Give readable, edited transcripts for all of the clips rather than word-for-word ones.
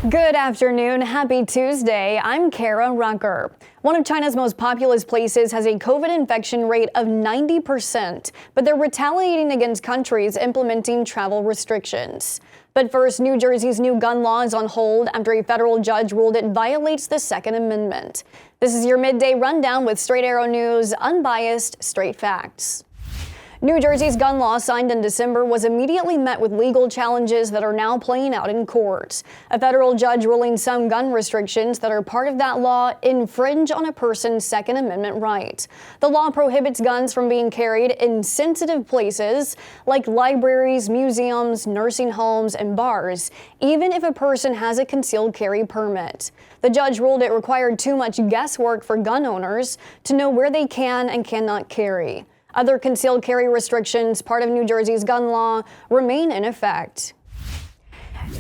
Good afternoon. Happy Tuesday. I'm Kara Rucker. One of China's most populous places has a COVID infection rate of 90%, but they're retaliating against countries implementing travel restrictions. But first, New Jersey's new gun law is on hold after a federal judge ruled it violates the Second Amendment. This is your midday rundown with Straight Arrow News, unbiased, straight facts. New Jersey's gun law, signed in December, was immediately met with legal challenges that are now playing out in court. A federal judge ruling some gun restrictions that are part of that law infringe on a person's Second Amendment right. The law prohibits guns from being carried in sensitive places like libraries, museums, nursing homes, and bars, even if a person has a concealed carry permit. The judge ruled it required too much guesswork for gun owners to know where they can and cannot carry. Other concealed carry restrictions, part of New Jersey's gun law, remain in effect.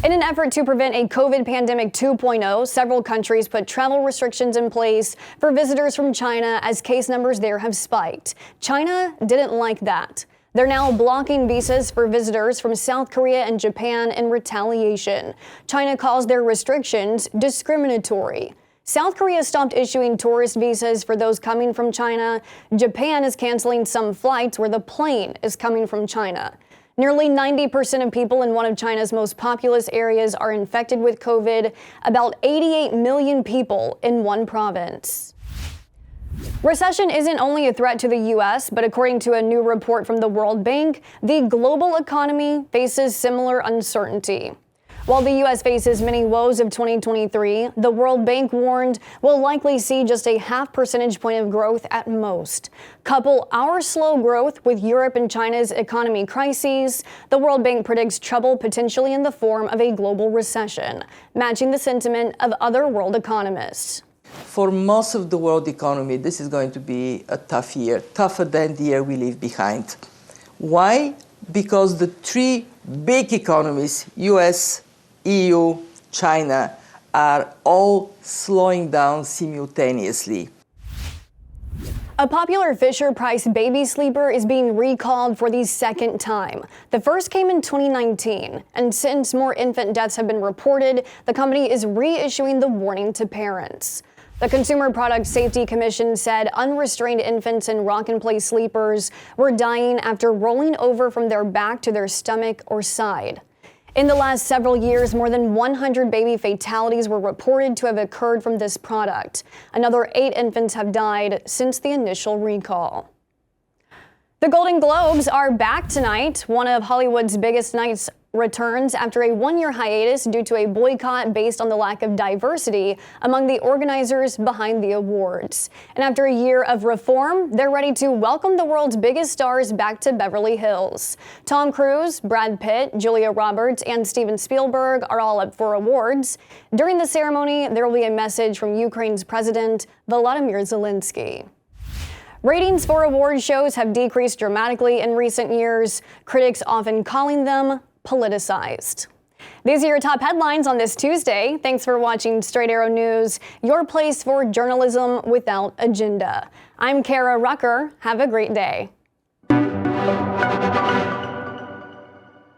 In an effort to prevent a COVID pandemic 2.0, several countries put travel restrictions in place for visitors from China as case numbers there have spiked. China didn't like that. They're now blocking visas for visitors from South Korea and Japan in retaliation. China calls their restrictions discriminatory. South Korea stopped issuing tourist visas for those coming from China. Japan is canceling some flights where the plane is coming from China. Nearly 90% of people in one of China's most populous areas are infected with COVID, about 88 million people in one province. Recession isn't only a threat to the U.S., but according to a new report from the World Bank, the global economy faces similar uncertainty. While the U.S. faces many woes of 2023, the World Bank warned we'll likely see just a half percentage point of growth at most. Couple our slow growth with Europe and China's economy crises, the World Bank predicts trouble potentially in the form of a global recession, matching the sentiment of other world economists. For most of the world economy, this is going to be a tough year, tougher than the year we leave behind. Why? Because the three big economies, U.S., EU, China, are all slowing down simultaneously. A popular Fisher-Price baby sleeper is being recalled for the second time. The first came in 2019, and since more infant deaths have been reported, the company is reissuing the warning to parents. The Consumer Product Safety Commission said unrestrained infants in rock-and-play sleepers were dying after rolling over from their back to their stomach or side. In the last several years, more than 100 baby fatalities were reported to have occurred from this product. Another 8 infants have died since the initial recall. The Golden Globes are back tonight. One of Hollywood's biggest nights returns after a one-year hiatus due to a boycott based on the lack of diversity among the organizers behind the awards. And after a year of reform, they're ready to welcome the world's biggest stars back to Beverly Hills. Tom Cruise, Brad Pitt, Julia Roberts, and Steven Spielberg are all up for awards. During the ceremony, there will be a message from Ukraine's President Volodymyr Zelensky. Ratings for award shows have decreased dramatically in recent years, critics often calling them politicized. These are your top headlines on this Tuesday. Thanks for watching Straight Arrow News, your place for journalism without agenda. I'm Kara Rucker. Have a great day.